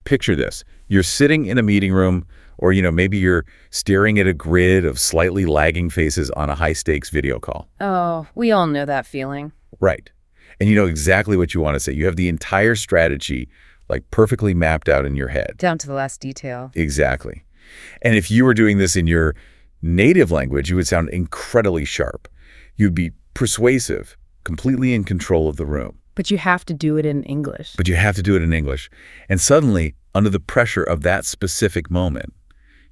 picture this. You're sitting in a meeting room, or maybe you're staring at a grid of slightly lagging faces on a high-stakes video call. Oh, we all know that feeling. Right. And you know exactly what you want to say. You have the entire strategy perfectly mapped out in your head. Down to the last detail. Exactly. And if you were doing this in your native language, you would sound incredibly sharp. You'd be persuasive, completely in control of the room. But you have to do it in English. And suddenly, under the pressure of that specific moment,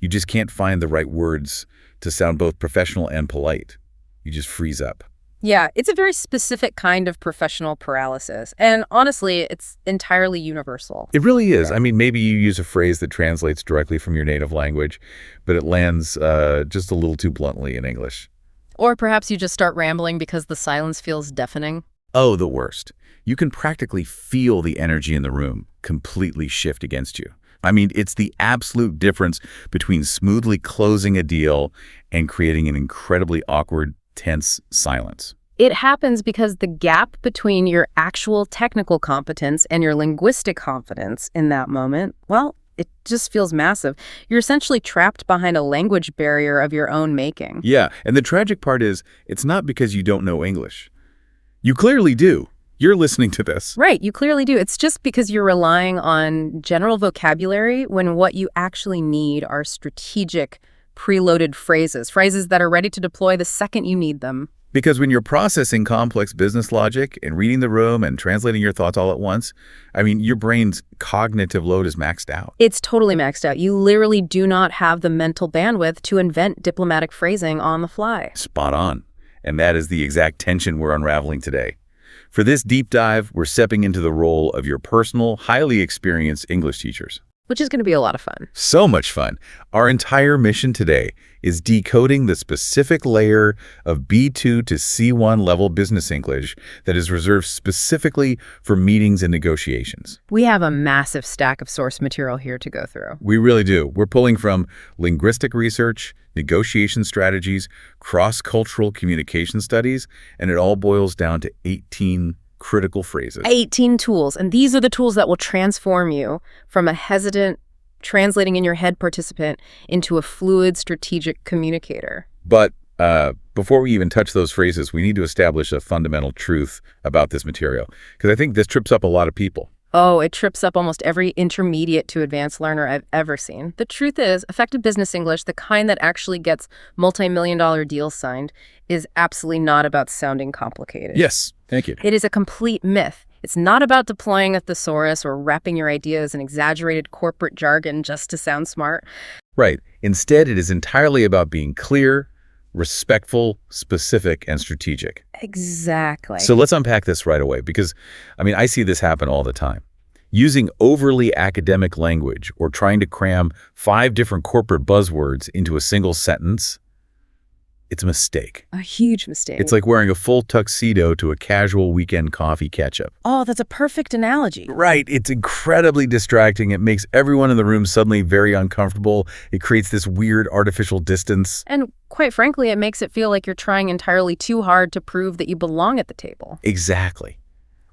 you just can't find the right words to sound both professional and polite. You just freeze up. Yeah, it's a very specific kind of professional paralysis. And honestly, it's entirely universal. It really is. I mean, maybe you use a phrase that translates directly from your native language, but it lands just a little too bluntly in English. Or perhaps you just start rambling because the silence feels deafening. Oh, the worst. You can practically feel the energy in the room completely shift against you. I mean, it's the absolute difference between smoothly closing a deal and creating an incredibly awkward, tense silence. It happens because the gap between your actual technical competence and your linguistic confidence in that moment, well, it just feels massive. You're essentially trapped behind a language barrier of your own making. Yeah, and the tragic part is, it's not because you don't know English. You clearly do. You're listening to this. Right, you clearly do. It's just because you're relying on general vocabulary when what you actually need are strategic, preloaded phrases that are ready to deploy the second you need them. Because when you're processing complex business logic and reading the room and translating your thoughts all at once, I mean, your brain's cognitive load is maxed out. It's totally maxed out. You literally do not have the mental bandwidth to invent diplomatic phrasing on the fly. Spot on. And that is the exact tension we're unraveling today. For this deep dive, we're stepping into the role of your personal, highly experienced English teachers. Which is going to be a lot of fun. So much fun. Our entire mission today is decoding the specific layer of B2 to C1 level business English that is reserved specifically for meetings and negotiations. We have a massive stack of source material here to go through. We really do. We're pulling from linguistic research, negotiation strategies, cross-cultural communication studies, and it all boils down to 18 critical phrases. 18 tools. And these are the tools that will transform you from a hesitant, translating in your head participant into a fluid, strategic communicator. But before we even touch those phrases, we need to establish a fundamental truth about this material, because I think this trips up a lot of people. Oh, it trips up almost every intermediate to advanced learner I've ever seen. The truth is, effective business English, the kind that actually gets multi-million-dollar deals signed, is absolutely not about sounding complicated. Yes, thank you. It is a complete myth. It's not about deploying a thesaurus or wrapping your ideas in exaggerated corporate jargon just to sound smart. Right. Instead, it is entirely about being clear, respectful, specific, and strategic. Exactly. So let's unpack this right away, because, I mean, I see this happen all the time. Using overly academic language or trying to cram 5 different corporate buzzwords into a single sentence, it's a mistake. A huge mistake. It's like wearing a full tuxedo to a casual weekend coffee catch-up. Oh, that's a perfect analogy. Right. It's incredibly distracting. It makes everyone in the room suddenly very uncomfortable. It creates this weird artificial distance. And quite frankly, it makes it feel like you're trying entirely too hard to prove that you belong at the table. Exactly.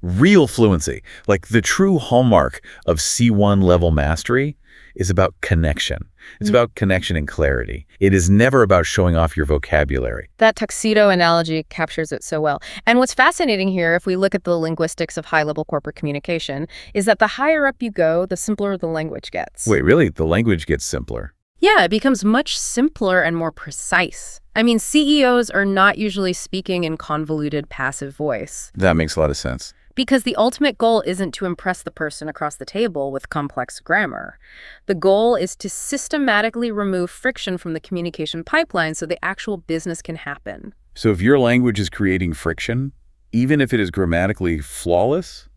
Real fluency, like the true hallmark of C1 level mastery, is about connection. It's about connection and clarity. It is never about showing off your vocabulary. That tuxedo analogy captures it so well. And what's fascinating here, if we look at the linguistics of high-level corporate communication, is that the higher up you go, the simpler the language gets. Wait, really? The language gets simpler? Yeah, it becomes much simpler and more precise. I mean, CEOs are not usually speaking in convoluted passive voice. That makes a lot of sense. Because the ultimate goal isn't to impress the person across the table with complex grammar. The goal is to systematically remove friction from the communication pipeline so the actual business can happen. So if your language is creating friction, even if it is grammatically flawless,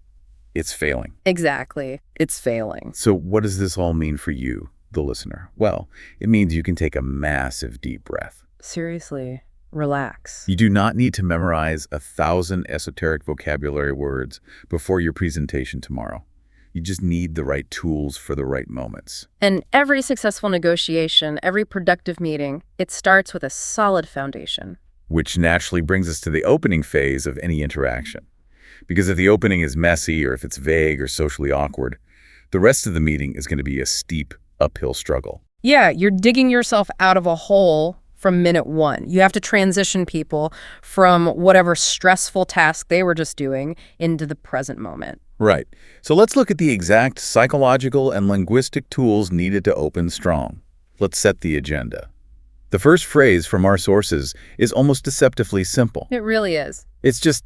it's failing. Exactly. It's failing. So what does this all mean for you, the listener? Well, it means you can take a massive deep breath. Seriously. Relax. You do not need to memorize 1,000 esoteric vocabulary words before your presentation tomorrow. You just need the right tools for the right moments. And every successful negotiation, every productive meeting, it starts with a solid foundation. Which naturally brings us to the opening phase of any interaction. Because if the opening is messy, or if it's vague or socially awkward, The rest of the meeting is going to be a steep uphill struggle. Yeah, you're digging yourself out of a hole from minute one. You have to transition people from whatever stressful task they were just doing into the present moment. Right. So let's look at the exact psychological and linguistic tools needed to open strong. Let's set the agenda. The first phrase from our sources is almost deceptively simple. It really is. It's just,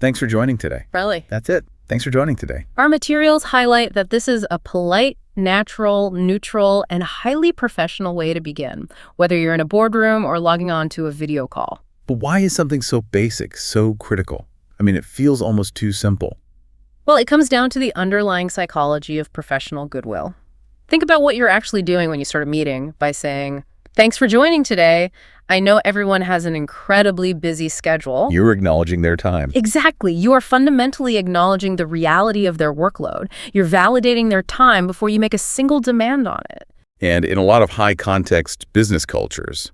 thanks for joining today. Really? That's it. Thanks for joining today. Our materials highlight that this is a polite, natural, neutral, and highly professional way to begin, whether you're in a boardroom or logging on to a video call. But why is something so basic so critical? I mean, it feels almost too simple. Well, it comes down to the underlying psychology of professional goodwill. Think about what you're actually doing when you start a meeting by saying, thanks for joining today. I know everyone has an incredibly busy schedule. You're acknowledging their time. Exactly. You are fundamentally acknowledging the reality of their workload. You're validating their time before you make a single demand on it. And in a lot of high-context business cultures,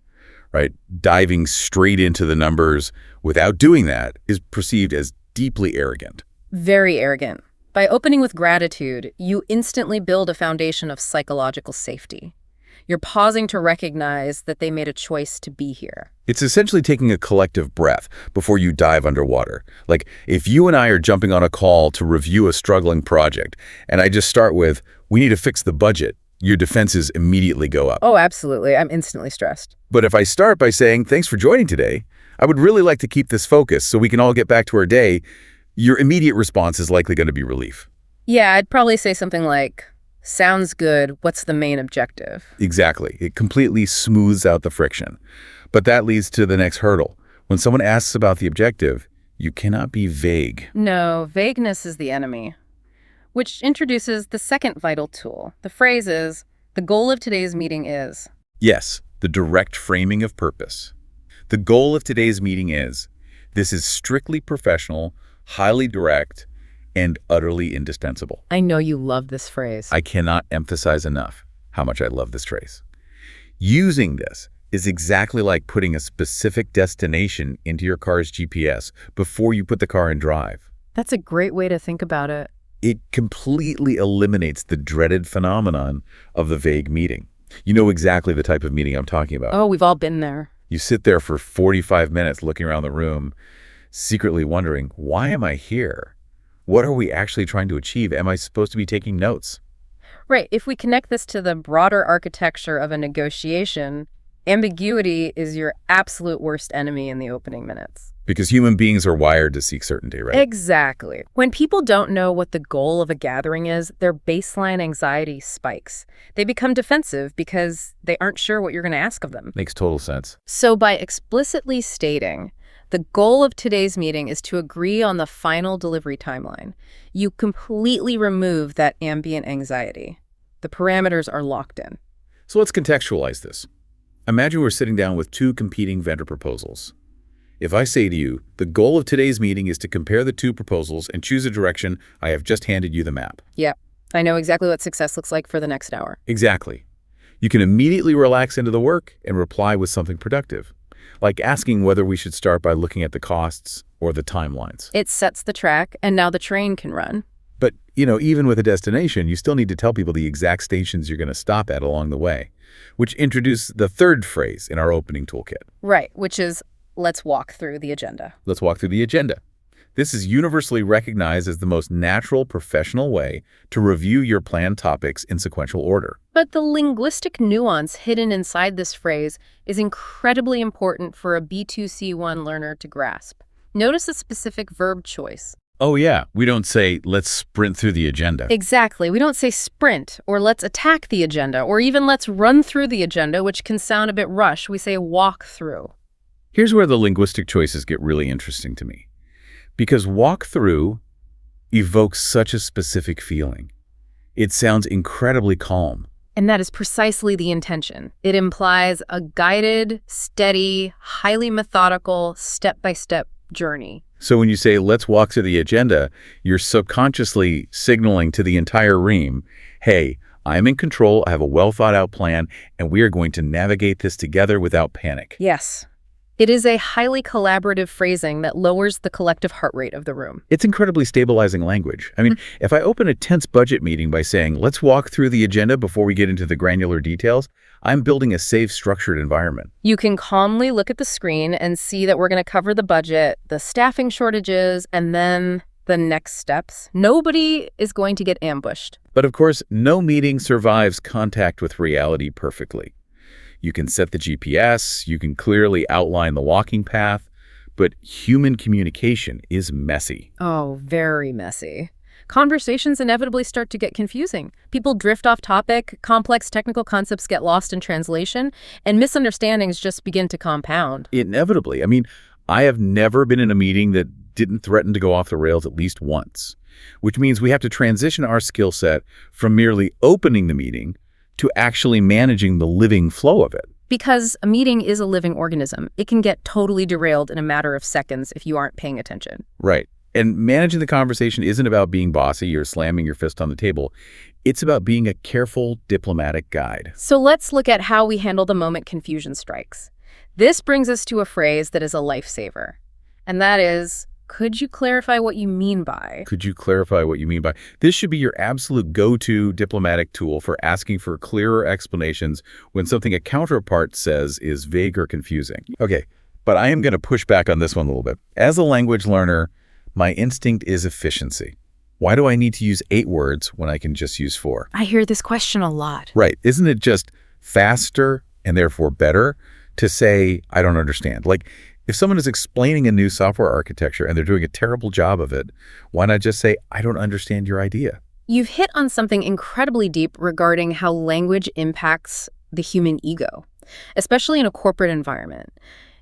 right, diving straight into the numbers without doing that is perceived as deeply arrogant. Very arrogant. By opening with gratitude, you instantly build a foundation of psychological safety. You're pausing to recognize that they made a choice to be here. It's essentially taking a collective breath before you dive underwater. Like, if you and I are jumping on a call to review a struggling project, and I just start with, we need to fix the budget, your defenses immediately go up. Oh, absolutely. I'm instantly stressed. But if I start by saying, thanks for joining today, I would really like to keep this focused so we can all get back to our day, your immediate response is likely going to be relief. Yeah, I'd probably say something like, sounds good, what's the main objective? Exactly. It completely smooths out the friction. But that leads to the next hurdle. When someone asks about the objective, you cannot be vague. No, vagueness is the enemy. Which introduces the second vital tool. The phrase is, the goal of today's meeting is. Yes, the direct framing of purpose. The goal of today's meeting is, this is strictly professional, highly direct, and utterly indispensable. I know you love this phrase. I cannot emphasize enough how much I love this phrase. Using this is exactly like putting a specific destination into your car's GPS before you put the car in drive. That's a great way to think about it. It completely eliminates the dreaded phenomenon of the vague meeting. You know exactly the type of meeting I'm talking about. Oh, we've all been there. You sit there for 45 minutes looking around the room, secretly wondering, why am I here? What are we actually trying to achieve? Am I supposed to be taking notes? Right. If we connect this to the broader architecture of a negotiation, ambiguity is your absolute worst enemy in the opening minutes. Because human beings are wired to seek certainty, right? Exactly. When people don't know what the goal of a gathering is, their baseline anxiety spikes. They become defensive because they aren't sure what you're going to ask of them. Makes total sense. So by explicitly stating, the goal of today's meeting is to agree on the final delivery timeline, you completely remove that ambient anxiety. The parameters are locked in. So let's contextualize this. Imagine we're sitting down with two competing vendor proposals. If I say to you, the goal of today's meeting is to compare the two proposals and choose a direction, I have just handed you the map. Yep. I know exactly what success looks like for the next hour. Exactly. You can immediately relax into the work and reply with something productive, like asking whether we should start by looking at the costs or the timelines. It sets the track, and now the train can run. But, even with a destination, you still need to tell people the exact stations you're going to stop at along the way, which introduces the third phrase in our opening toolkit. Right, which is, let's walk through the agenda. Let's walk through the agenda. This is universally recognized as the most natural professional way to review your planned topics in sequential order. But the linguistic nuance hidden inside this phrase is incredibly important for a B2-C1 learner to grasp. Notice the specific verb choice. Oh yeah, we don't say, let's sprint through the agenda. Exactly. We don't say sprint, or let's attack the agenda, or even let's run through the agenda, which can sound a bit rushed. We say walk through. Here's where the linguistic choices get really interesting to me. Because walk through evokes such a specific feeling. It sounds incredibly calm. And that is precisely the intention. It implies a guided, steady, highly methodical, step-by-step journey. So when you say, let's walk through the agenda, you're subconsciously signaling to the entire room, hey, I'm in control, I have a well-thought-out plan, and we are going to navigate this together without panic. Yes. It is a highly collaborative phrasing that lowers the collective heart rate of the room. It's incredibly stabilizing language. I mean, if I open a tense budget meeting by saying, let's walk through the agenda before we get into the granular details, I'm building a safe, structured environment. You can calmly look at the screen and see that we're going to cover the budget, the staffing shortages, and then the next steps. Nobody is going to get ambushed. But of course, no meeting survives contact with reality perfectly. You can set the GPS, you can clearly outline the walking path, but human communication is messy. Oh, very messy. Conversations inevitably start to get confusing. People drift off topic, complex technical concepts get lost in translation, and misunderstandings just begin to compound. Inevitably. I mean, I have never been in a meeting that didn't threaten to go off the rails at least once, which means we have to transition our skill set from merely opening the meeting to actually managing the living flow of it. Because a meeting is a living organism. It can get totally derailed in a matter of seconds if you aren't paying attention. Right. And managing the conversation isn't about being bossy or slamming your fist on the table. It's about being a careful, diplomatic guide. So let's look at how we handle the moment confusion strikes. This brings us to a phrase that is a lifesaver. And that is, could you clarify what you mean by? Could you clarify what you mean by? This should be your absolute go-to diplomatic tool for asking for clearer explanations when something a counterpart says is vague or confusing. Okay, but I am going to push back on this one a little bit. As a language learner, my instinct is efficiency. Why do I need to use 8 words when I can just use 4? I hear this question a lot. Right. Isn't it just faster and therefore better to say, I don't understand? Like, if someone is explaining a new software architecture and they're doing a terrible job of it, why not just say, I don't understand your idea? You've hit on something incredibly deep regarding how language impacts the human ego, especially in a corporate environment.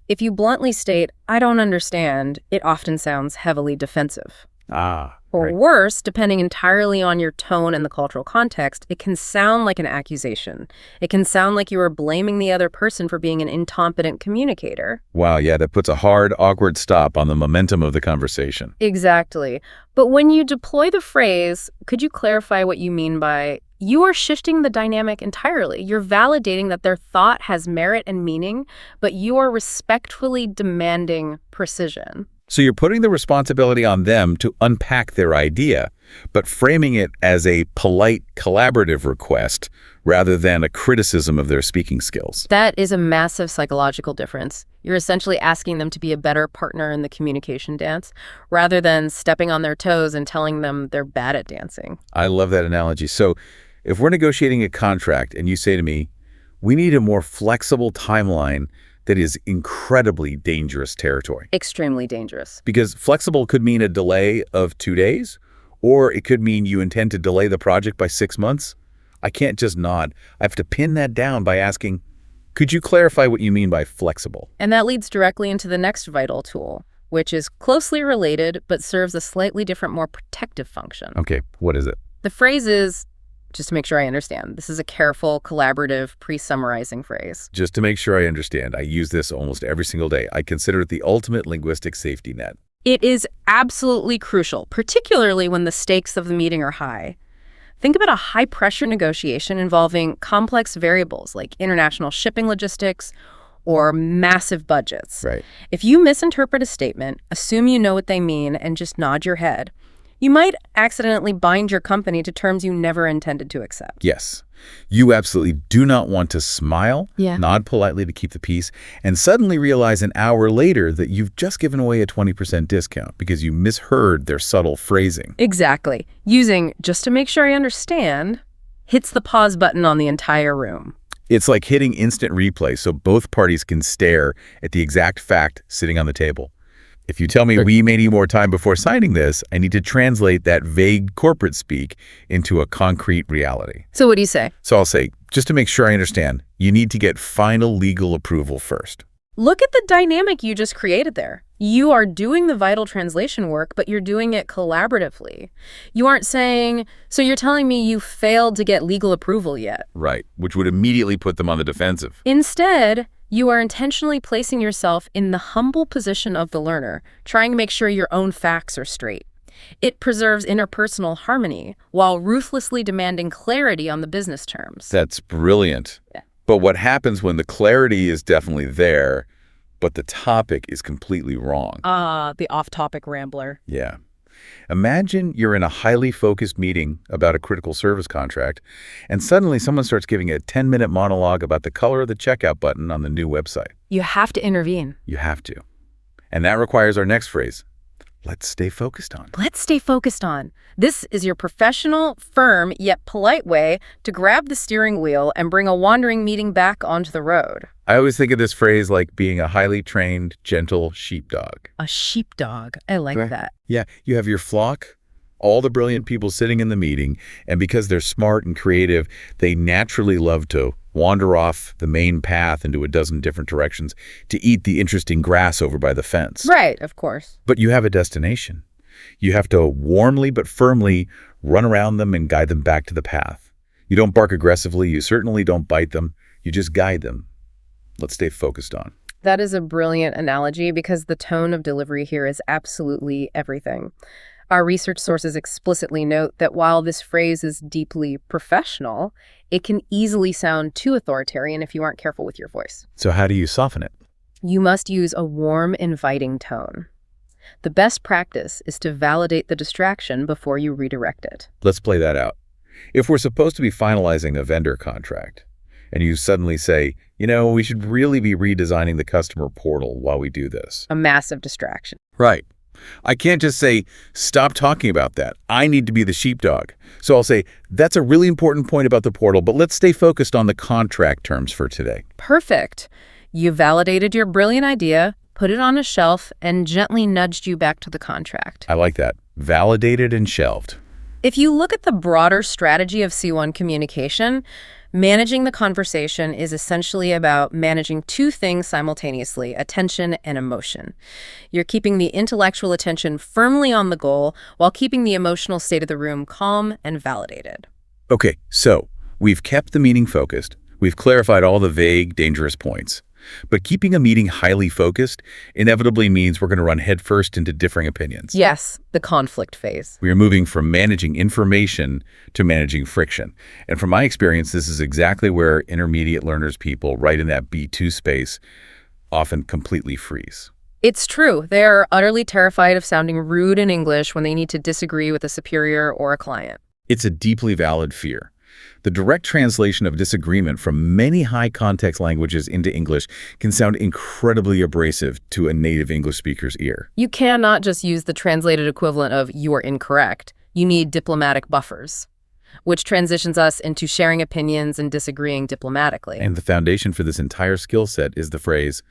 If you bluntly state, I don't understand, it often sounds heavily defensive. Or right. worse, depending entirely on your tone and the cultural context, it can sound like an accusation. It can sound like you are blaming the other person for being an incompetent communicator. Wow, yeah, that puts a hard, awkward stop on the momentum of the conversation. Exactly. But when you deploy the phrase, could you clarify what you mean by, you are shifting the dynamic entirely. You're validating that their thought has merit and meaning, but you are respectfully demanding precision. So you're putting the responsibility on them to unpack their idea, but framing it as a polite, collaborative request rather than a criticism of their speaking skills. That is a massive psychological difference. You're essentially asking them to be a better partner in the communication dance rather than stepping on their toes and telling them they're bad at dancing. I love that analogy. So if we're negotiating a contract and you say to me, we need a more flexible timeline, that is incredibly dangerous territory. Extremely dangerous. Because flexible could mean a delay of 2 days, or it could mean you intend to delay the project by 6 months. I can't just nod. I have to pin that down by asking, could you clarify what you mean by flexible? And that leads directly into the next vital tool, which is closely related but serves a slightly different, more protective function. Okay, what is it? The phrase is, just to make sure I understand, this is a careful, collaborative, pre-summarizing phrase. Just to make sure I understand, I use this almost every single day. I consider it the ultimate linguistic safety net. It is absolutely crucial, particularly when the stakes of the meeting are high. Think about a high-pressure negotiation involving complex variables like international shipping logistics or massive budgets. Right. If you misinterpret a statement, assume you know what they mean, and just nod your head, you might accidentally bind your company to terms you never intended to accept. Yes. You absolutely do not want to smile, nod politely to keep the peace, and suddenly realize an hour later that you've just given away a 20% discount because you misheard their subtle phrasing. Exactly. Using, just to make sure I understand, hits the pause button on the entire room. It's like hitting instant replay so both parties can stare at the exact fact sitting on the table. If you tell me we may need more time before signing this, I need to translate that vague corporate speak into a concrete reality. So what do you say? So I'll say, just to make sure I understand, you need to get final legal approval first. Look at the dynamic you just created there. You are doing the vital translation work, but you're doing it collaboratively. You aren't saying, so you're telling me you failed to get legal approval yet. Right, which would immediately put them on the defensive. Instead, you are intentionally placing yourself in the humble position of the learner, trying to make sure your own facts are straight. It preserves interpersonal harmony while ruthlessly demanding clarity on the business terms. That's brilliant. Yeah. But what happens when the clarity is definitely there, but the topic is completely wrong. The off-topic rambler. Yeah. Imagine you're in a highly focused meeting about a critical service contract, and suddenly someone starts giving a 10-minute monologue about the color of the checkout button on the new website. You have to intervene. You have to. And that requires our next phrase. Let's stay focused on. Let's stay focused on. This is your professional, firm, yet polite way to grab the steering wheel and bring a wandering meeting back onto the road. I always think of this phrase like being a highly trained, gentle sheepdog. A sheepdog. I like that. Yeah, you have your flock, all the brilliant people sitting in the meeting, and because they're smart and creative, they naturally love to wander off the main path into a dozen different directions to eat the interesting grass over by the fence. Right, of course. But you have a destination. You have to warmly but firmly run around them and guide them back to the path. You don't bark aggressively. You certainly don't bite them. You just guide them. Let's stay focused on. That is a brilliant analogy because the tone of delivery here is absolutely everything. Our research sources explicitly note that while this phrase is deeply professional, it can easily sound too authoritarian if you aren't careful with your voice. So how do you soften it? You must use a warm, inviting tone. The best practice is to validate the distraction before you redirect it. Let's play that out. If we're supposed to be finalizing a vendor contract, and you suddenly say, we should really be redesigning the customer portal while we do this. A massive distraction. Right. I can't just say, stop talking about that. I need to be the sheepdog. So I'll say, that's a really important point about the portal, but let's stay focused on the contract terms for today. Perfect. You validated your brilliant idea, put it on a shelf, and gently nudged you back to the contract. I like that. Validated and shelved. If you look at the broader strategy of C1 communication, managing the conversation is essentially about managing two things simultaneously, attention and emotion. You're keeping the intellectual attention firmly on the goal while keeping the emotional state of the room calm and validated. Okay, so we've kept the meeting focused. We've clarified all the vague, dangerous points. But keeping a meeting highly focused inevitably means we're going to run headfirst into differing opinions. Yes, the conflict phase. We are moving from managing information to managing friction. And from my experience, this is exactly where intermediate learners people right in that B2 space often completely freeze. It's true. They're utterly terrified of sounding rude in English when they need to disagree with a superior or a client. It's a deeply valid fear. The direct translation of disagreement from many high-context languages into English can sound incredibly abrasive to a native English speaker's ear. You cannot just use the translated equivalent of "you are incorrect." You need diplomatic buffers, which transitions us into sharing opinions and disagreeing diplomatically. And the foundation for this entire skill set is the phrase,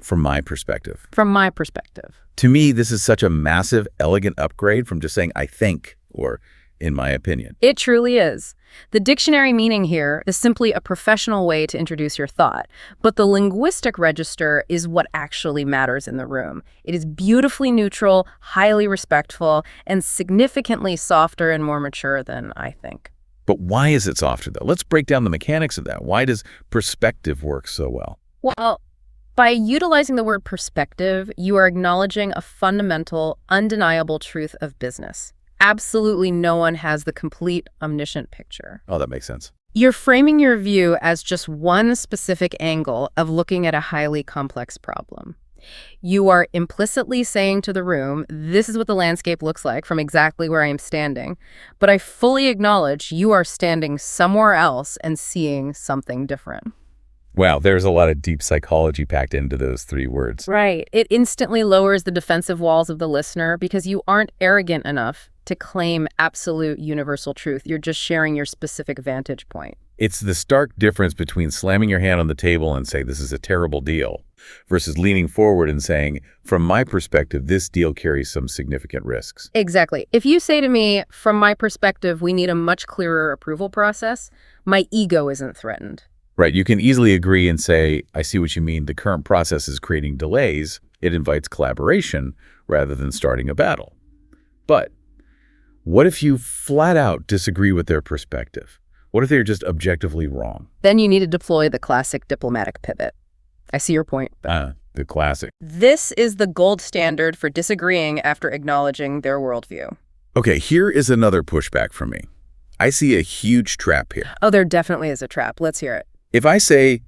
"from my perspective." From my perspective. To me, this is such a massive, elegant upgrade from just saying, "I think," or "in my opinion." It truly is. The dictionary meaning here is simply a professional way to introduce your thought, but the linguistic register is what actually matters in the room. It is beautifully neutral, highly respectful, and significantly softer and more mature than I think. But why is it softer, though? Let's break down the mechanics of that. Why does perspective work so well? Well, by utilizing the word perspective, you are acknowledging a fundamental, undeniable truth of business. Absolutely no one has the complete, omniscient picture. Oh, that makes sense. You're framing your view as just one specific angle of looking at a highly complex problem. You are implicitly saying to the room, this is what the landscape looks like from exactly where I am standing, but I fully acknowledge you are standing somewhere else and seeing something different. Wow, there's a lot of deep psychology packed into those three words. Right. It instantly lowers the defensive walls of the listener because you aren't arrogant enough to claim absolute universal truth. You're just sharing your specific vantage point. It's the stark difference between slamming your hand on the table and say, this is a terrible deal, versus leaning forward and saying, from my perspective, this deal carries some significant risks. Exactly. If you say to me, from my perspective, we need a much clearer approval process, my ego isn't threatened. Right. You can easily agree and say, I see what you mean. The current process is creating delays. It invites collaboration rather than starting a battle. But what if you flat out disagree with their perspective? What if they're just objectively wrong? Then you need to deploy the classic diplomatic pivot. I see your point. The classic. This is the gold standard for disagreeing after acknowledging their worldview. Okay, here is another pushback from me. I see a huge trap here. Oh, there definitely is a trap. Let's hear it. If I say,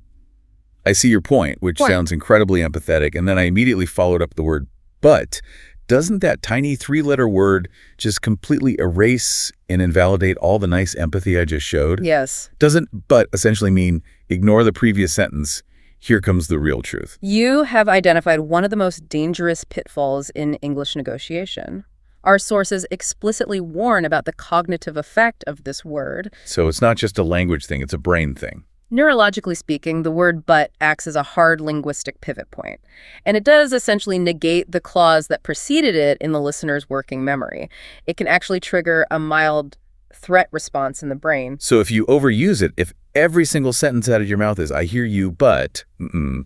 I see your point, which sounds incredibly empathetic, and then I immediately followed up the word but. Doesn't that tiny 3-letter word just completely erase and invalidate all the nice empathy I just showed? Yes. Doesn't but essentially mean ignore the previous sentence, here comes the real truth? You have identified one of the most dangerous pitfalls in English negotiation. Our sources explicitly warn about the cognitive effect of this word. So it's not just a language thing, it's a brain thing. Neurologically speaking, the word but acts as a hard linguistic pivot point, and it does essentially negate the clause that preceded it in the listener's working memory. It can actually trigger a mild threat response in the brain. So if you overuse it, if every single sentence out of your mouth is, I hear you, but,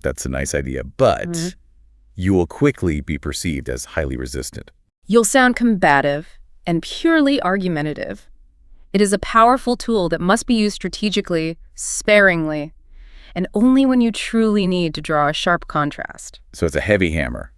that's a nice idea, but, you will quickly be perceived as highly resistant. You'll sound combative and purely argumentative. It is a powerful tool that must be used strategically, sparingly, and only when you truly need to draw a sharp contrast. So it's a heavy hammer,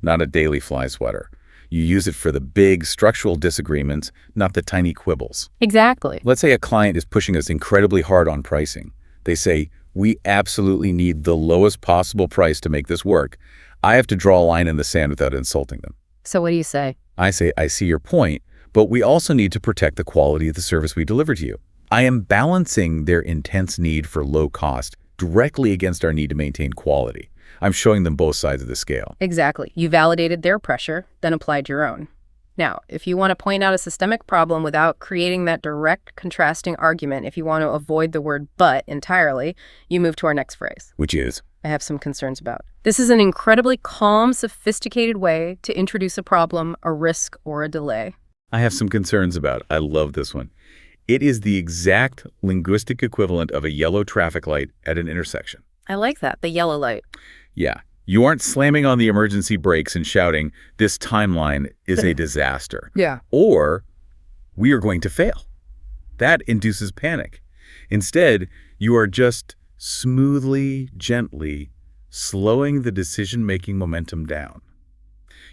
not a daily fly swatter. You use it for the big structural disagreements, not the tiny quibbles. Exactly. Let's say a client is pushing us incredibly hard on pricing. They say, we absolutely need the lowest possible price to make this work. I have to draw a line in the sand without insulting them. So what do you say? I say, I see your point, but we also need to protect the quality of the service we deliver to you. I am balancing their intense need for low cost directly against our need to maintain quality. I'm showing them both sides of the scale. Exactly. You validated their pressure, then applied your own. Now, if you want to point out a systemic problem without creating that direct contrasting argument, if you want to avoid the word but entirely, you move to our next phrase. Which is? I have some concerns about. This is an incredibly calm, sophisticated way to introduce a problem, a risk, or a delay. I have some concerns about. I love this one. It is the exact linguistic equivalent of a yellow traffic light at an intersection. I like that, the yellow light. Yeah. You aren't slamming on the emergency brakes and shouting, this timeline is a disaster. Yeah. Or, we are going to fail. That induces panic. Instead, you are just smoothly, gently slowing the decision-making momentum down.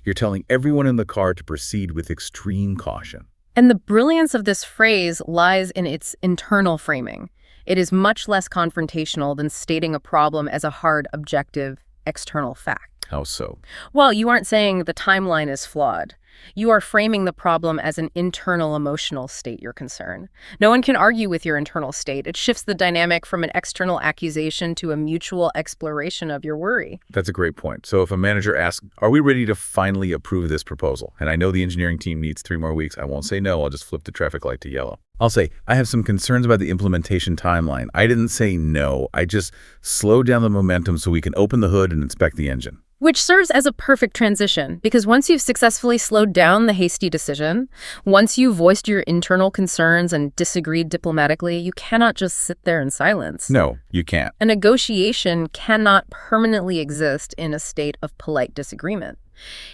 You're telling everyone in the car to proceed with extreme caution. And the brilliance of this phrase lies in its internal framing. It is much less confrontational than stating a problem as a hard, objective, external fact. How so? Well, you aren't saying the timeline is flawed. You are framing the problem as an internal emotional state you're concerned. No one can argue with your internal state. It shifts the dynamic from an external accusation to a mutual exploration of your worry. That's a great point. So if a manager asks, are we ready to finally approve this proposal? And I know the engineering team needs 3 more weeks. I won't say no. I'll just flip the traffic light to yellow. I'll say, I have some concerns about the implementation timeline. I didn't say no. I just slowed down the momentum so we can open the hood and inspect the engine. Which serves as a perfect transition, because once you've successfully slowed down the hasty decision, once you've voiced your internal concerns and disagreed diplomatically, you cannot just sit there in silence. No, you can't. A negotiation cannot permanently exist in a state of polite disagreement.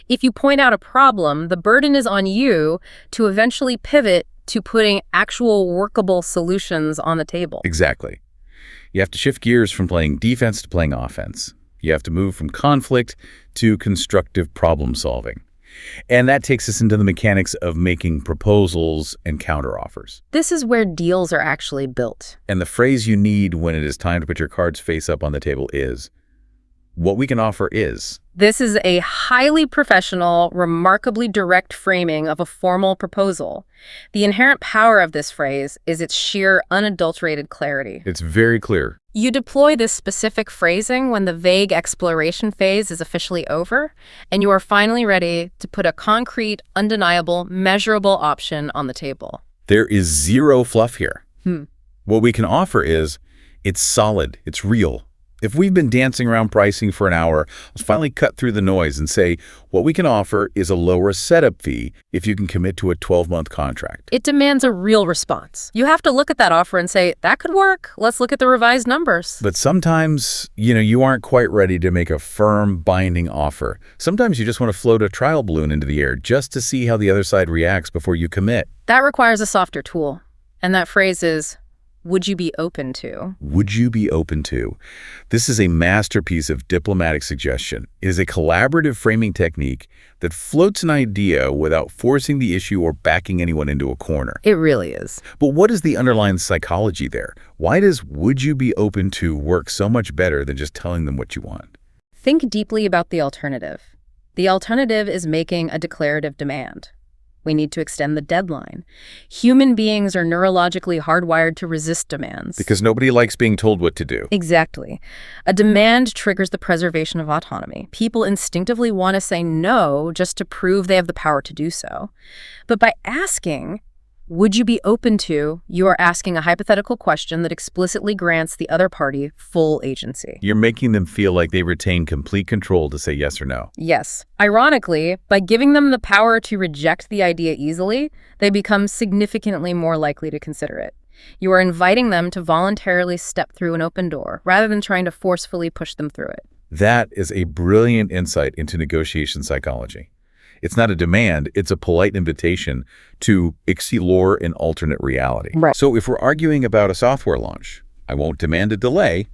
If you point out a problem, the burden is on you to eventually pivot to putting actual workable solutions on the table. Exactly. You have to shift gears from playing defense to playing offense. You have to move from conflict to constructive problem solving. And that takes us into the mechanics of making proposals and counteroffers. This is where deals are actually built. And the phrase you need when it is time to put your cards face up on the table is, what we can offer is. This is a highly professional, remarkably direct framing of a formal proposal. The inherent power of this phrase is its sheer, unadulterated clarity. It's very clear. You deploy this specific phrasing when the vague exploration phase is officially over, and you are finally ready to put a concrete, undeniable, measurable option on the table. There is zero fluff here. What we can offer is, it's solid, it's real. If we've been dancing around pricing for an hour, let's finally cut through the noise and say, what we can offer is a lower setup fee if you can commit to a 12-month contract. It demands a real response. You have to look at that offer and say, that could work. Let's look at the revised numbers. But sometimes, you aren't quite ready to make a firm, binding offer. Sometimes you just want to float a trial balloon into the air just to see how the other side reacts before you commit. That requires a softer tool. And that phrase is, would you be open to? Would you be open to? This is a masterpiece of diplomatic suggestion. It is a collaborative framing technique that floats an idea without forcing the issue or backing anyone into a corner. It really is. But what is the underlying psychology there? Why does "would you be open to" work so much better than just telling them what you want? Think deeply about the alternative. The alternative is making a declarative demand. We need to extend the deadline. Human beings are neurologically hardwired to resist demands. Because nobody likes being told what to do. Exactly. A demand triggers the preservation of autonomy. People instinctively want to say no just to prove they have the power to do so. But by asking, would you be open to, you are asking a hypothetical question that explicitly grants the other party full agency. You're making them feel like they retain complete control to say yes or no. Yes. Ironically, by giving them the power to reject the idea easily, they become significantly more likely to consider it. You are inviting them to voluntarily step through an open door, rather than trying to forcefully push them through it. That is a brilliant insight into negotiation psychology. It's not a demand, it's a polite invitation to explore an alternate reality. Right. So if we're arguing about a software launch, I won't demand a delay.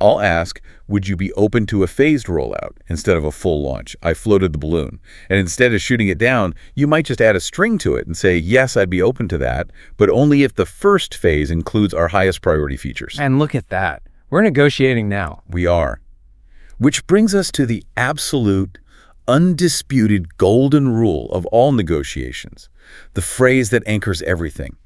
I'll ask, would you be open to a phased rollout instead of a full launch? I floated the balloon. And instead of shooting it down, you might just add a string to it and say, yes, I'd be open to that, but only if the first phase includes our highest priority features. And look at that. We're negotiating now. We are. Which brings us to the absolute, undisputed golden rule of all negotiations, the phrase that anchors everything.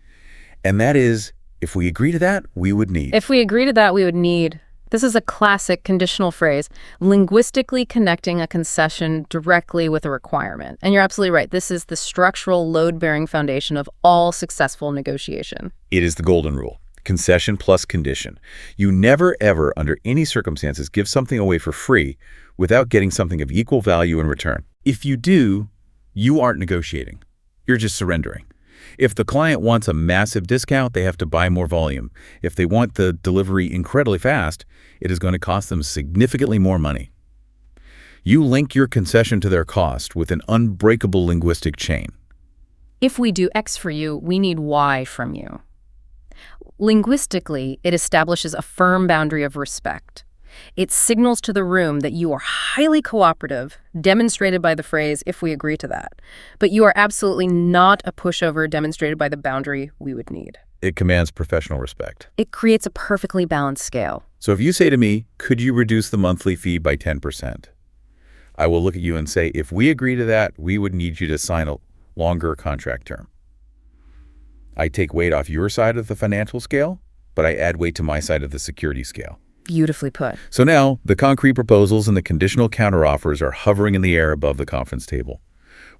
And that is, if we agree to that, we would need. If we agree to that, we would need. This is a classic conditional phrase, linguistically connecting a concession directly with a requirement. And you're absolutely right. This is the structural load-bearing foundation of all successful negotiation. It is the golden rule. Concession plus condition. You never, ever, under any circumstances, give something away for free without getting something of equal value in return. If you do, you aren't negotiating. You're just surrendering. If the client wants a massive discount, they have to buy more volume. If they want the delivery incredibly fast, it is going to cost them significantly more money. You link your concession to their cost with an unbreakable linguistic chain. If we do X for you, we need Y from you. Linguistically, it establishes a firm boundary of respect. It signals to the room that you are highly cooperative, demonstrated by the phrase, if we agree to that. But you are absolutely not a pushover, demonstrated by the boundary we would need. It commands professional respect. It creates a perfectly balanced scale. So if you say to me, could you reduce the monthly fee by 10%? I will look at you and say, if we agree to that, we would need you to sign a longer contract term. I take weight off your side of the financial scale, but I add weight to my side of the security scale. Beautifully put. So now, the concrete proposals and the conditional counteroffers are hovering in the air above the conference table.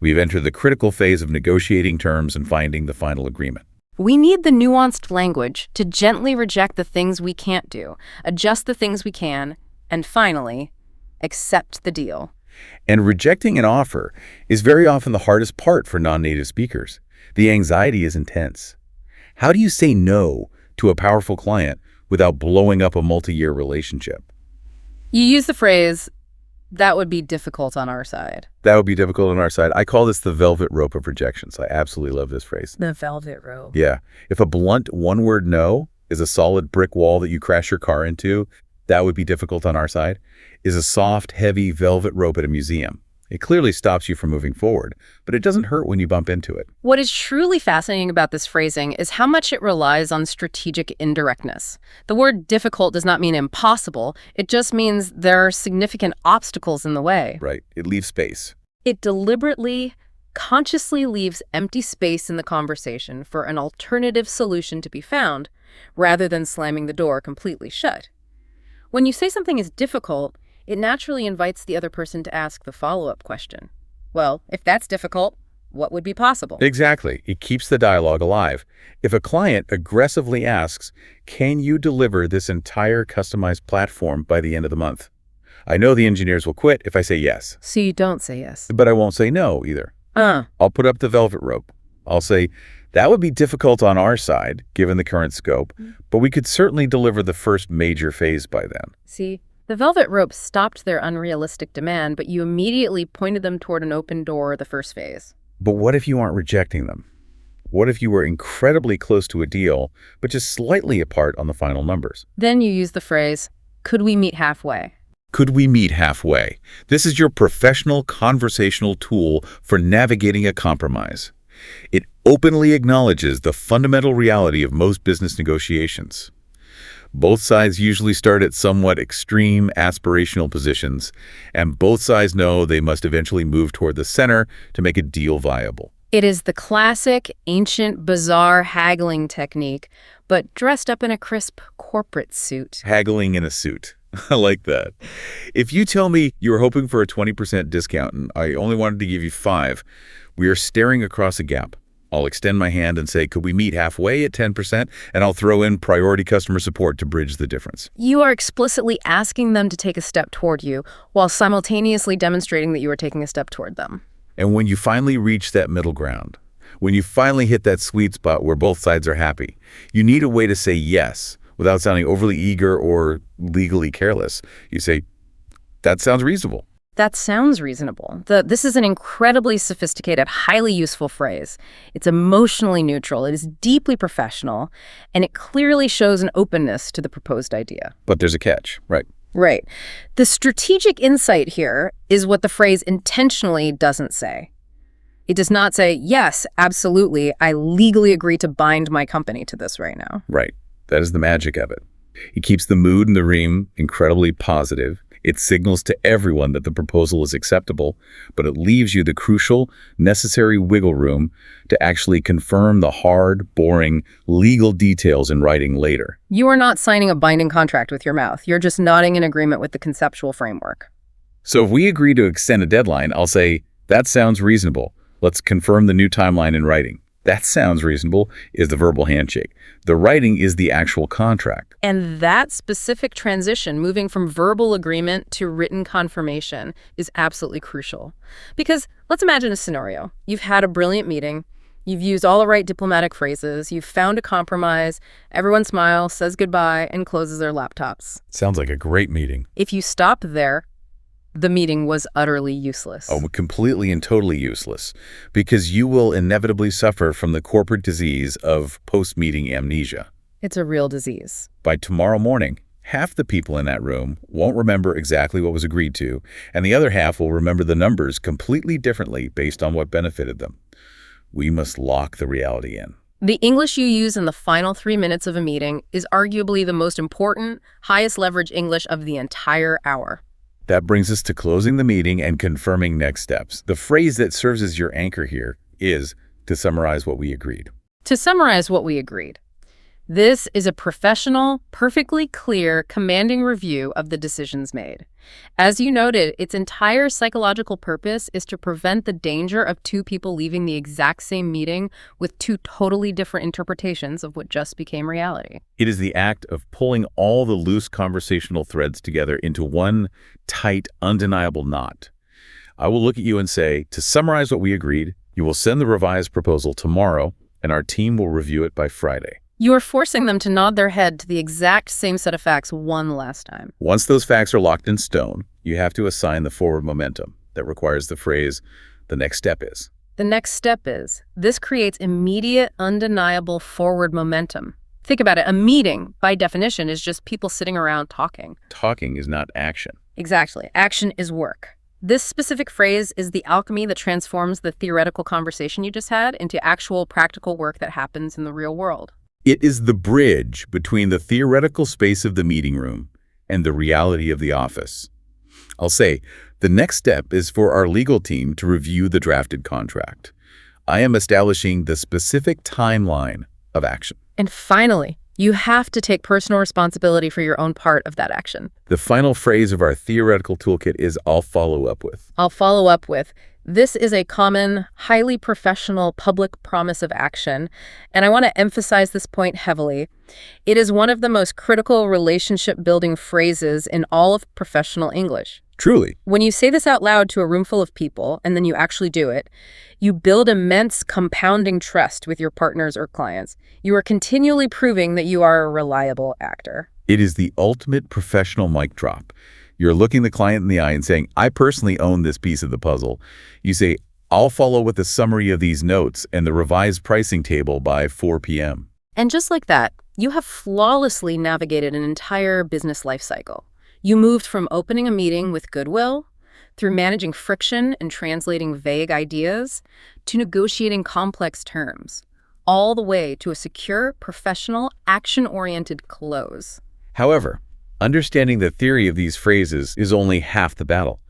We've entered the critical phase of negotiating terms and finding the final agreement. We need the nuanced language to gently reject the things we can't do, adjust the things we can, and finally, accept the deal. And rejecting an offer is very often the hardest part for non-native speakers. The anxiety is intense. How do you say no to a powerful client without blowing up a multi-year relationship? You use the phrase, that would be difficult on our side. That would be difficult on our side. I call this the velvet rope of rejections. I absolutely love this phrase. The velvet rope. Yeah. If a blunt one-word no is a solid brick wall that you crash your car into, that would be difficult on our side, is a soft, heavy velvet rope at a museum. It clearly stops you from moving forward, but it doesn't hurt when you bump into it. What is truly fascinating about this phrasing is how much it relies on strategic indirectness. The word difficult does not mean impossible. It just means there are significant obstacles in the way. Right. It leaves space. It deliberately, consciously leaves empty space in the conversation for an alternative solution to be found, rather than slamming the door completely shut. When you say something is difficult, it naturally invites the other person to ask the follow-up question. Well, if that's difficult, what would be possible? Exactly. It keeps the dialogue alive. If a client aggressively asks, can you deliver this entire customized platform by the end of the month? I know the engineers will quit if I say yes. So you don't say yes. But I won't say no either. I'll put up the velvet rope. I'll say, that would be difficult on our side, given the current scope, but we could certainly deliver the first major phase by then. See? The velvet rope stopped their unrealistic demand, but you immediately pointed them toward an open door, the first phase. But what if you aren't rejecting them? What if you were incredibly close to a deal, but just slightly apart on the final numbers? Then you use the phrase, could we meet halfway? Could we meet halfway? This is your professional conversational tool for navigating a compromise. It openly acknowledges the fundamental reality of most business negotiations. Both sides usually start at somewhat extreme aspirational positions, and both sides know they must eventually move toward the center to make a deal viable. It is the classic, ancient, bizarre haggling technique, but dressed up in a crisp corporate suit. Haggling in a suit. I like that. If you tell me you were hoping for a 20% discount and I only wanted to give you 5, we are staring across a gap. I'll extend my hand and say, could we meet halfway at 10%? And I'll throw in priority customer support to bridge the difference. You are explicitly asking them to take a step toward you while simultaneously demonstrating that you are taking a step toward them. And when you finally reach that middle ground, when you finally hit that sweet spot where both sides are happy, you need a way to say yes without sounding overly eager or legally careless. You say, that sounds reasonable. That sounds reasonable. This is an incredibly sophisticated, highly useful phrase. It's emotionally neutral, it is deeply professional, and it clearly shows an openness to the proposed idea. But there's a catch, right? Right. The strategic insight here is what the phrase intentionally doesn't say. It does not say, yes, absolutely, I legally agree to bind my company to this right now. Right. That is the magic of it. It keeps the mood in the room incredibly positive. It signals to everyone that the proposal is acceptable, but it leaves you the crucial, necessary wiggle room to actually confirm the hard, boring, legal details in writing later. You are not signing a binding contract with your mouth. You're just nodding in agreement with the conceptual framework. So if we agree to extend a deadline, I'll say, that sounds reasonable. Let's confirm the new timeline in writing. That sounds reasonable is the verbal handshake. The writing is the actual contract. And that specific transition, moving from verbal agreement to written confirmation, is absolutely crucial. Because let's imagine a scenario. You've had a brilliant meeting. You've used all the right diplomatic phrases. You've found a compromise. Everyone smiles, says goodbye, and closes their laptops. Sounds like a great meeting. If you stop there, the meeting was utterly useless. Oh, completely and totally useless, because you will inevitably suffer from the corporate disease of post-meeting amnesia. It's a real disease. By tomorrow morning, half the people in that room won't remember exactly what was agreed to, and the other half will remember the numbers completely differently based on what benefited them. We must lock the reality in. The English you use in the final 3 minutes of a meeting is arguably the most important, highest leverage English of the entire hour. That brings us to closing the meeting and confirming next steps. The phrase that serves as your anchor here is to summarize what we agreed. To summarize what we agreed. This is a professional, perfectly clear, commanding review of the decisions made. As you noted, its entire psychological purpose is to prevent the danger of two people leaving the exact same meeting with two totally different interpretations of what just became reality. It is the act of pulling all the loose conversational threads together into one tight, undeniable knot. I will look at you and say, to summarize what we agreed, you will send the revised proposal tomorrow, and our team will review it by Friday. You are forcing them to nod their head to the exact same set of facts one last time. Once those facts are locked in stone, you have to assign the forward momentum that requires the phrase, the next step is. The next step is, this creates immediate, undeniable forward momentum. Think about it. A meeting, by definition, is just people sitting around talking. Talking is not action. Exactly. Action is work. This specific phrase is the alchemy that transforms the theoretical conversation you just had into actual practical work that happens in the real world. It is the bridge between the theoretical space of the meeting room and the reality of the office. I'll say, the next step is for our legal team to review the drafted contract. I am establishing the specific timeline of action. And finally, you have to take personal responsibility for your own part of that action. The final phrase of our theoretical toolkit is, I'll follow up with. I'll follow up with. This is a common, highly professional public promise of action, and I want to emphasize this point heavily. It is one of the most critical relationship-building phrases in all of professional English. Truly. When you say this out loud to a room full of people, and then you actually do it, you build immense compounding trust with your partners or clients. You are continually proving that you are a reliable actor. It is the ultimate professional mic drop. You're looking the client in the eye and saying, I personally own this piece of the puzzle. You say, I'll follow with a summary of these notes and the revised pricing table by 4 p.m. And just like that, you have flawlessly navigated an entire business life cycle. You moved from opening a meeting with goodwill, through managing friction and translating vague ideas, to negotiating complex terms, all the way to a secure, professional, action-oriented close. However, understanding the theory of these phrases is only half the battle.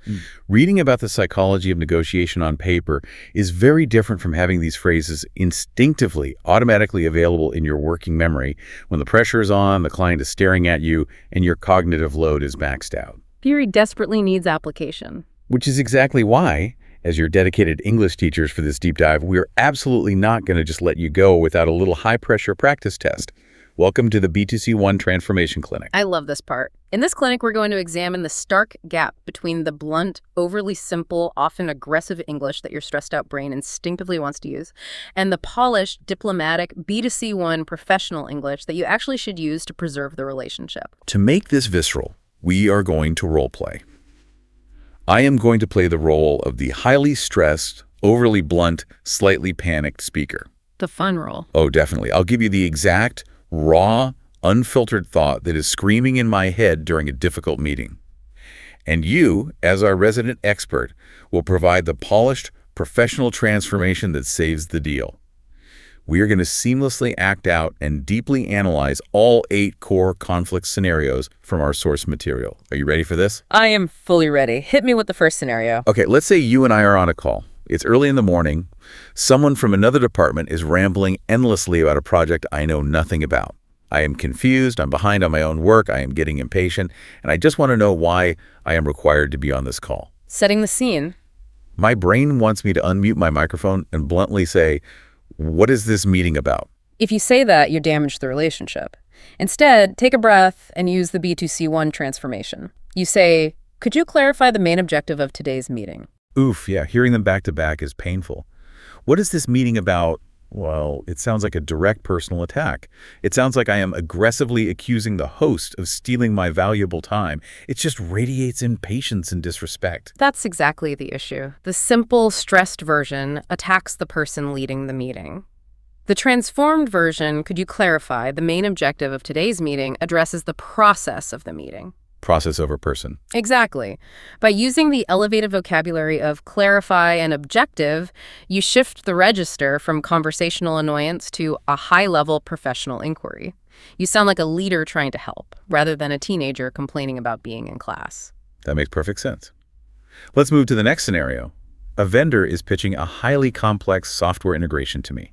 Reading about the psychology of negotiation on paper is very different from having these phrases instinctively, automatically available in your working memory when the pressure is on, the client is staring at you, and your cognitive load is maxed out. Theory desperately needs application. Which is exactly why, as your dedicated English teachers for this deep dive, we're absolutely not going to just let you go without a little high-pressure practice test. Welcome to the B2-C1 Transformation Clinic. I love this part. In this clinic, we're going to examine the stark gap between the blunt, overly simple, often aggressive English that your stressed-out brain instinctively wants to use, and the polished, diplomatic, B2-C1 professional English that you actually should use to preserve the relationship. To make this visceral, we are going to role play. I am going to play the role of the highly stressed, overly blunt, slightly panicked speaker. The fun role. Oh, definitely. I'll give you the exact, raw, unfiltered thought that is screaming in my head during a difficult meeting. And you, as our resident expert, will provide the polished, professional transformation that saves the deal. We are going to seamlessly act out and deeply analyze all 8 core conflict scenarios from our source material. Are you ready for this? I am fully ready. Hit me with the first scenario. Okay, let's say you and I are on a call. It's early in the morning. Someone from another department is rambling endlessly about a project I know nothing about. I am confused, I'm behind on my own work, I am getting impatient, and I just want to know why I am required to be on this call. Setting the scene. My brain wants me to unmute my microphone and bluntly say, what is this meeting about? If you say that, you damage the relationship. Instead, take a breath and use the B2-C1 transformation. You say, could you clarify the main objective of today's meeting? Oof, yeah, hearing them back to back is painful. What is this meeting about? Well, it sounds like a direct personal attack. It sounds like I am aggressively accusing the host of stealing my valuable time. It just radiates impatience and disrespect. That's exactly the issue. The simple, stressed version attacks the person leading the meeting. The transformed version, could you clarify, the main objective of today's meeting addresses the process of the meeting. Process over person. Exactly. By using the elevated vocabulary of clarify and objective, you shift the register from conversational annoyance to a high-level professional inquiry. You sound like a leader trying to help, rather than a teenager complaining about being in class. That makes perfect sense. Let's move to the next scenario. A vendor is pitching a highly complex software integration to me.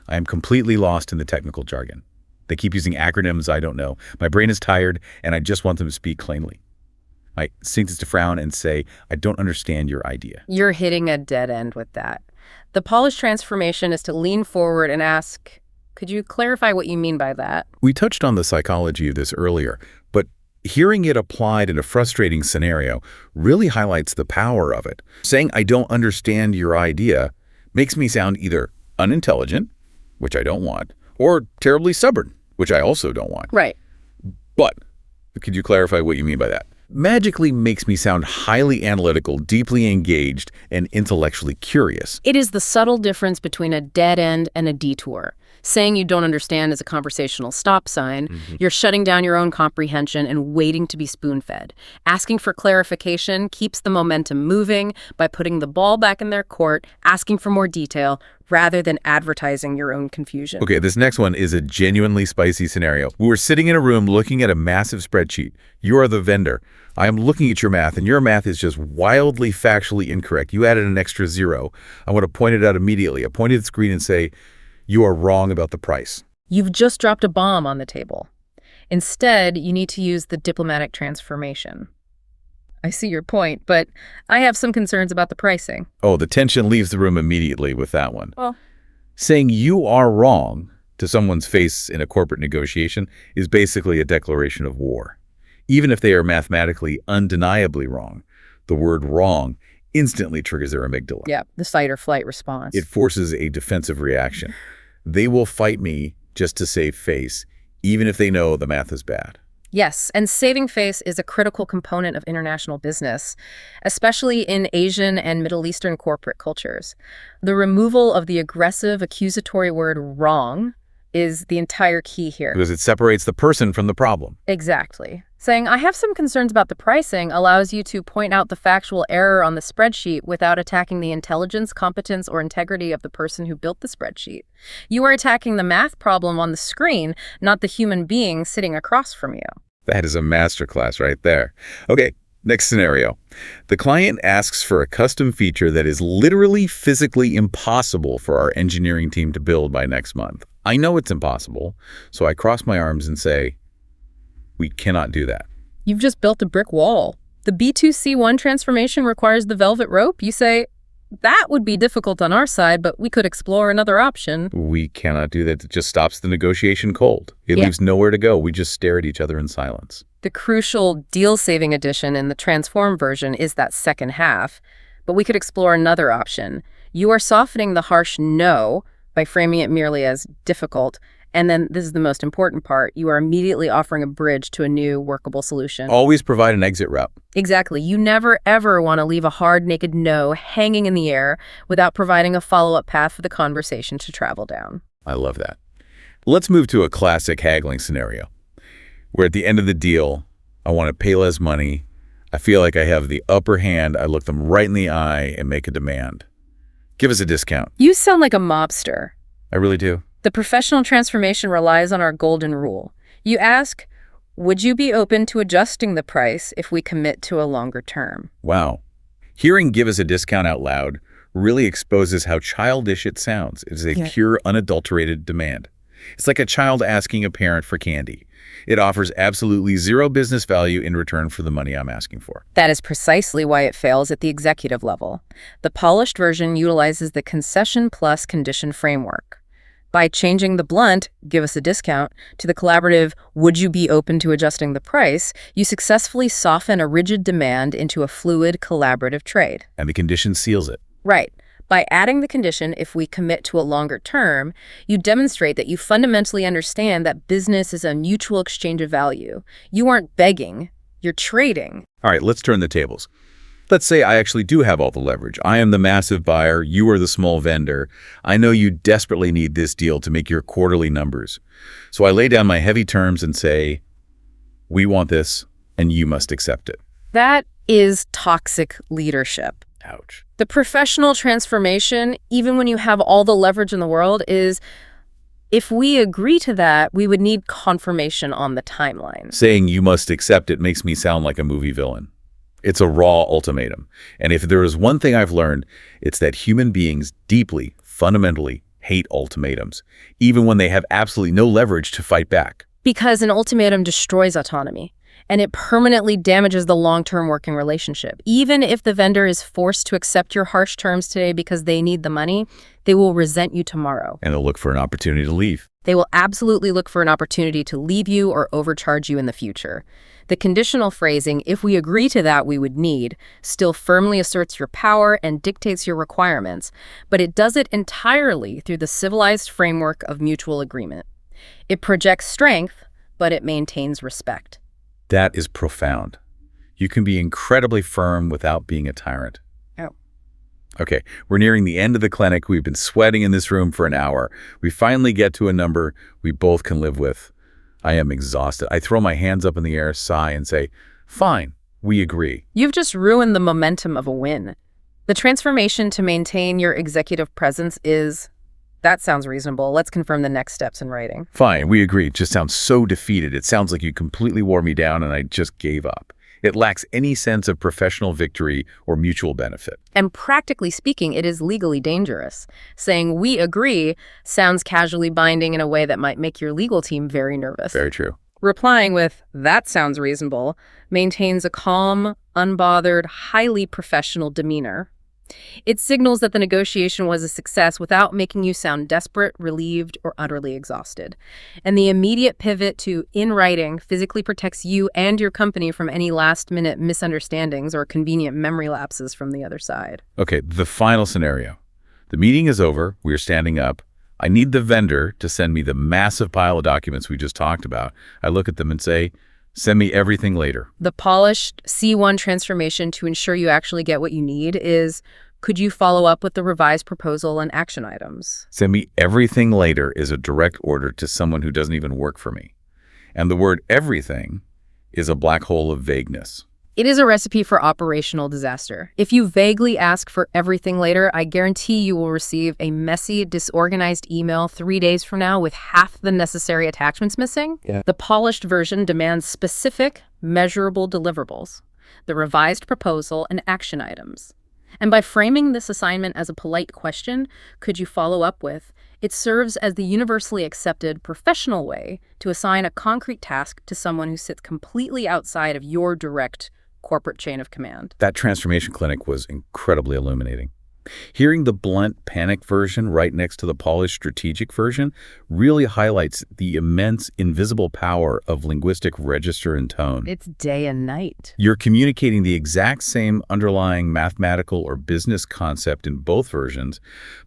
I am completely lost in the technical jargon. They keep using acronyms I don't know. My brain is tired, and I just want them to speak plainly. My instinct is to frown and say, I don't understand your idea. You're hitting a dead end with that. The polished transformation is to lean forward and ask, could you clarify what you mean by that? We touched on the psychology of this earlier, but hearing it applied in a frustrating scenario really highlights the power of it. Saying I don't understand your idea makes me sound either unintelligent, which I don't want, or terribly stubborn, which I also don't want. Right. But could you clarify what you mean by that? Magically makes me sound highly analytical, deeply engaged, and intellectually curious. It is the subtle difference between a dead end and a detour. Saying you don't understand is a conversational stop sign. You're shutting down your own comprehension and waiting to be spoon-fed. Asking for clarification keeps the momentum moving by putting the ball back in their court, asking for more detail, rather than advertising your own confusion. Okay, this next one is a genuinely spicy scenario. We're sitting in a room looking at a massive spreadsheet. You are the vendor. I am looking at your math, and your math is just wildly factually incorrect. You added an extra 0. I want to point it out immediately. I point at the screen and say, you are wrong about the price. You've just dropped a bomb on the table. Instead, you need to use the diplomatic transformation. I see your point, but I have some concerns about the pricing. Oh, the tension leaves the room immediately with that one. Well, saying you are wrong to someone's face in a corporate negotiation is basically a declaration of war. Even if they are mathematically undeniably wrong, the word wrong instantly triggers their amygdala. yeah, the fight or flight response. It forces a defensive reaction. They will fight me just to save face, even if they know the math is bad. Yes, and saving face is a critical component of international business, especially in Asian and Middle Eastern corporate cultures. The removal of the aggressive, accusatory word wrong is the entire key here. Because it separates the person from the problem. Exactly. Saying, I have some concerns about the pricing allows you to point out the factual error on the spreadsheet without attacking the intelligence, competence, or integrity of the person who built the spreadsheet. You are attacking the math problem on the screen, not the human being sitting across from you. That is a masterclass right there. Okay, next scenario. The client asks for a custom feature that is literally physically impossible for our engineering team to build by next month. I know it's impossible, so I cross my arms and say, we cannot do that. You've just built a brick wall. The B2-C1 transformation requires the velvet rope. You say, that would be difficult on our side, but we could explore another option. We cannot do that. It just stops the negotiation cold. It leaves nowhere to go. We just stare at each other in silence. The crucial deal-saving addition in the transform version is that second half, but we could explore another option. You are softening the harsh no by framing it merely as difficult. And then this is the most important part. You are immediately offering a bridge to a new workable solution. Always provide an exit route. Exactly. You never, ever want to leave a hard, naked no hanging in the air without providing a follow-up path for the conversation to travel down. I love that. Let's move to a classic haggling scenario, where at the end of the deal, I want to pay less money. I feel like I have the upper hand. I look them right in the eye and make a demand. Give us a discount. You sound like a mobster. I really do. The professional transformation relies on our golden rule. You ask, would you be open to adjusting the price if we commit to a longer term? Wow. Hearing "give us a discount" out loud really exposes how childish it sounds. It is a pure, unadulterated demand. It's like a child asking a parent for candy. It offers absolutely zero business value in return for the money I'm asking for. That is precisely why it fails at the executive level. The polished version utilizes the concession plus condition framework. By changing the blunt, give us a discount, to the collaborative, would you be open to adjusting the price, you successfully soften a rigid demand into a fluid, collaborative trade. And the condition seals it. Right. By adding the condition, if we commit to a longer term, you demonstrate that you fundamentally understand that business is a mutual exchange of value. You aren't begging, you're trading. All right, let's turn the tables. Let's say I actually do have all the leverage. I am the massive buyer. You are the small vendor. I know you desperately need this deal to make your quarterly numbers. So I lay down my heavy terms and say, we want this, and you must accept it. That is toxic leadership. Ouch. The professional transformation, even when you have all the leverage in the world, is if we agree to that, we would need confirmation on the timeline. Saying you must accept it makes me sound like a movie villain. It's a raw ultimatum. And if there is one thing I've learned, it's that human beings deeply, fundamentally hate ultimatums, even when they have absolutely no leverage to fight back. Because an ultimatum destroys autonomy, and it permanently damages the long-term working relationship. Even if the vendor is forced to accept your harsh terms today because they need the money, they will resent you tomorrow. And they'll look for an opportunity to leave. They will absolutely look for an opportunity to leave you or overcharge you in the future. The conditional phrasing, if we agree to that, we would need, still firmly asserts your power and dictates your requirements, but it does it entirely through the civilized framework of mutual agreement. It projects strength, but it maintains respect. That is profound. You can be incredibly firm without being a tyrant. Oh. Okay, we're nearing the end of the clinic. We've been sweating in this room for an hour. We finally get to a number we both can live with. I am exhausted. I throw my hands up in the air, sigh, and say, fine, we agree. You've just ruined the momentum of a win. The transformation to maintain your executive presence is, that sounds reasonable. Let's confirm the next steps in writing. Fine, we agree. It just sounds so defeated. It sounds like you completely wore me down and I just gave up. It lacks any sense of professional victory or mutual benefit. And practically speaking, it is legally dangerous. Saying we agree sounds casually binding in a way that might make your legal team very nervous. Very true. Replying with, that sounds reasonable, maintains a calm, unbothered, highly professional demeanor. It signals that the negotiation was a success without making you sound desperate, relieved, or utterly exhausted. And the immediate pivot to in writing physically protects you and your company from any last-minute misunderstandings or convenient memory lapses from the other side. Okay, the final scenario. The meeting is over. We're standing up. I need the vendor to send me the massive pile of documents we just talked about. I look at them and say, Send me everything later. The polished C1 transformation to ensure you actually get what you need is, could you follow up with the revised proposal and action items? Send me everything later is a direct order to someone who doesn't even work for me. And the word everything is a black hole of vagueness. It is a recipe for operational disaster. If you vaguely ask for everything later, I guarantee you will receive a messy, disorganized email 3 days from now with half the necessary attachments missing. Yeah. The polished version demands specific, measurable deliverables, the revised proposal, and action items. And by framing this assignment as a polite question, could you follow up with, it serves as the universally accepted professional way to assign a concrete task to someone who sits completely outside of your direct corporate chain of command. That transformation clinic was incredibly illuminating. Hearing the blunt panic version right next to the polished strategic version really highlights the immense invisible power of linguistic register and tone. It's day and night. You're communicating the exact same underlying mathematical or business concept in both versions,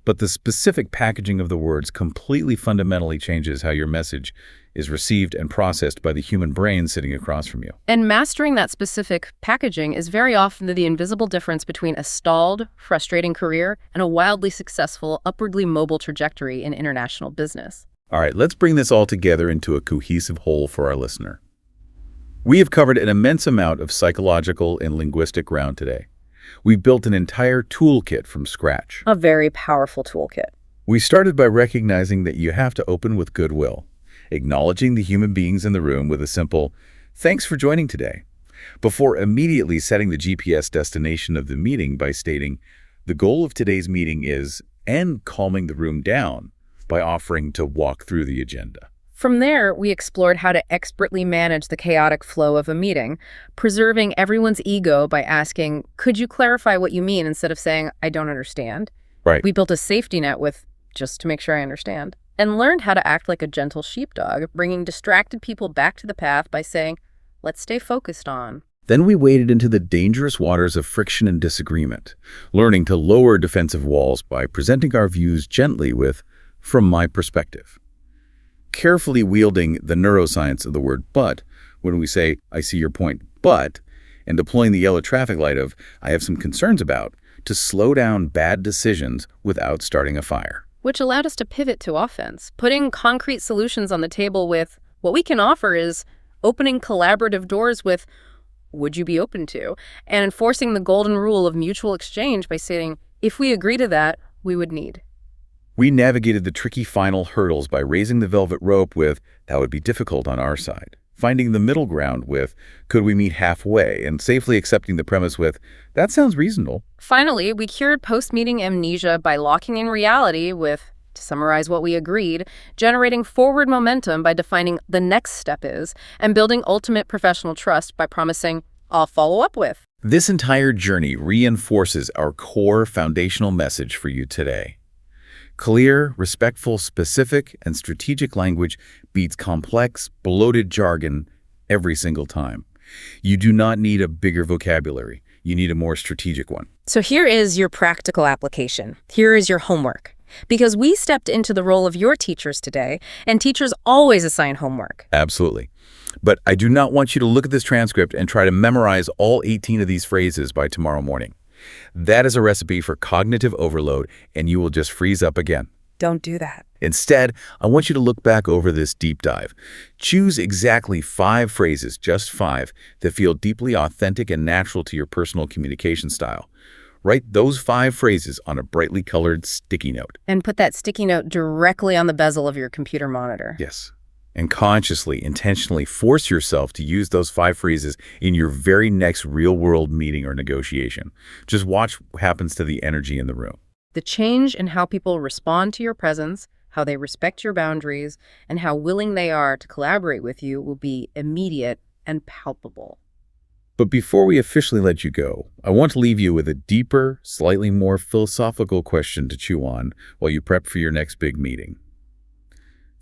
but the specific packaging of the words completely fundamentally changes how your message is received and processed by the human brain sitting across from you. And mastering that specific packaging is very often the invisible difference between a stalled, frustrating career and a wildly successful, upwardly mobile trajectory in international business. All right, let's bring this all together into a cohesive whole for our listener. We have covered an immense amount of psychological and linguistic ground today. We've built an entire toolkit from scratch. A very powerful toolkit. We started by recognizing that you have to open with goodwill, acknowledging the human beings in the room with a simple, "Thanks for joining today," before immediately setting the GPS destination of the meeting by stating, "The goal of today's meeting is," and calming the room down by offering to walk through the agenda. From there, we explored how to expertly manage the chaotic flow of a meeting, preserving everyone's ego by asking, "Could you clarify what you mean?" instead of saying, "I don't understand." Right. We built a safety net with, "Just to make sure I understand," and learned how to act like a gentle sheepdog, bringing distracted people back to the path by saying, "Let's stay focused on." Then we waded into the dangerous waters of friction and disagreement, learning to lower defensive walls by presenting our views gently with, "From my perspective," carefully wielding the neuroscience of the word "but" when we say, "I see your point, but," and deploying the yellow traffic light of, "I have some concerns about," to slow down bad decisions without starting a fire. Which allowed us to pivot to offense, putting concrete solutions on the table with, what we can offer is opening collaborative doors with, "Would you be open to?" and enforcing the golden rule of mutual exchange by saying, "If we agree to that, we would need." We navigated the tricky final hurdles by raising the velvet rope with, "That would be difficult on our side," finding the middle ground with, "Could we meet halfway?" and safely accepting the premise with, "That sounds reasonable." Finally, we cured post-meeting amnesia by locking in reality with, to summarize what we agreed, generating forward momentum by defining the next step is, and building ultimate professional trust by promising, "I'll follow up with." This entire journey reinforces our core foundational message for you today. Clear, respectful, specific, and strategic language beats complex, bloated jargon every single time. You do not need a bigger vocabulary. You need a more strategic one. So here is your practical application. Here is your homework. Because we stepped into the role of your teachers today, and teachers always assign homework. Absolutely. But I do not want you to look at this transcript and try to memorize all 18 of these phrases by tomorrow morning. That is a recipe for cognitive overload, and you will just freeze up again. Don't do that. Instead, I want you to look back over this deep dive. Choose exactly 5 phrases, just 5, that feel deeply authentic and natural to your personal communication style. Write those 5 phrases on a brightly colored sticky note. And put that sticky note directly on the bezel of your computer monitor. Yes. And consciously, intentionally force yourself to use those 5 phrases in your very next real-world meeting or negotiation. Just watch what happens to the energy in the room. The change in how people respond to your presence, how they respect your boundaries, and how willing they are to collaborate with you will be immediate and palpable. But before we officially let you go, I want to leave you with a deeper, slightly more philosophical question to chew on while you prep for your next big meeting.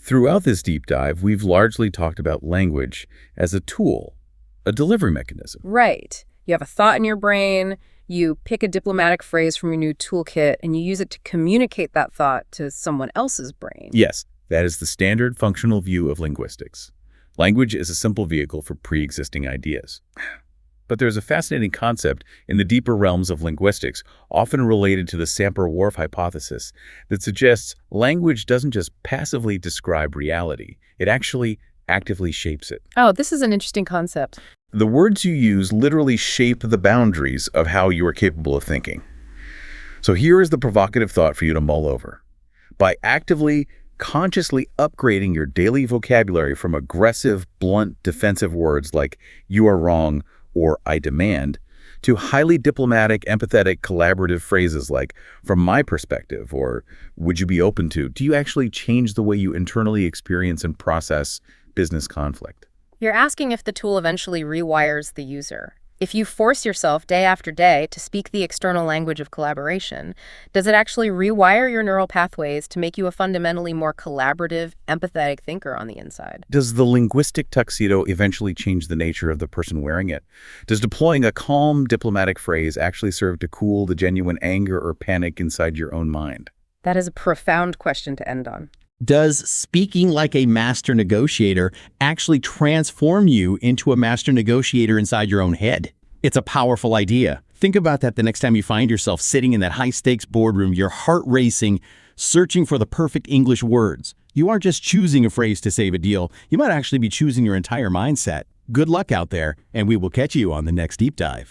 Throughout this deep dive, we've largely talked about language as a tool, a delivery mechanism. Right. You have a thought in your brain, you pick a diplomatic phrase from your new toolkit, and you use it to communicate that thought to someone else's brain. Yes, that is the standard functional view of linguistics. Language is a simple vehicle for pre-existing ideas. But there's a fascinating concept in the deeper realms of linguistics, often related to the Samper-Whorf hypothesis, that suggests language doesn't just passively describe reality, it actually actively shapes it. Oh, this is an interesting concept. The words you use literally shape the boundaries of how you are capable of thinking. So here is the provocative thought for you to mull over. By actively, consciously upgrading your daily vocabulary from aggressive, blunt, defensive words like "you are wrong" or "I demand," to highly diplomatic, empathetic, collaborative phrases like "from my perspective" or "would you be open to," do you actually change the way you internally experience and process business conflict? You're asking if the tool eventually rewires the user. If you force yourself day after day to speak the external language of collaboration, does it actually rewire your neural pathways to make you a fundamentally more collaborative, empathetic thinker on the inside? Does the linguistic tuxedo eventually change the nature of the person wearing it? Does deploying a calm, diplomatic phrase actually serve to cool the genuine anger or panic inside your own mind? That is a profound question to end on. Does speaking like a master negotiator actually transform you into a master negotiator inside your own head? It's a powerful idea. Think about that the next time you find yourself sitting in that high-stakes boardroom, your heart racing, searching for the perfect English words. You aren't just choosing a phrase to save a deal. You might actually be choosing your entire mindset. Good luck out there, and we will catch you on the next deep dive.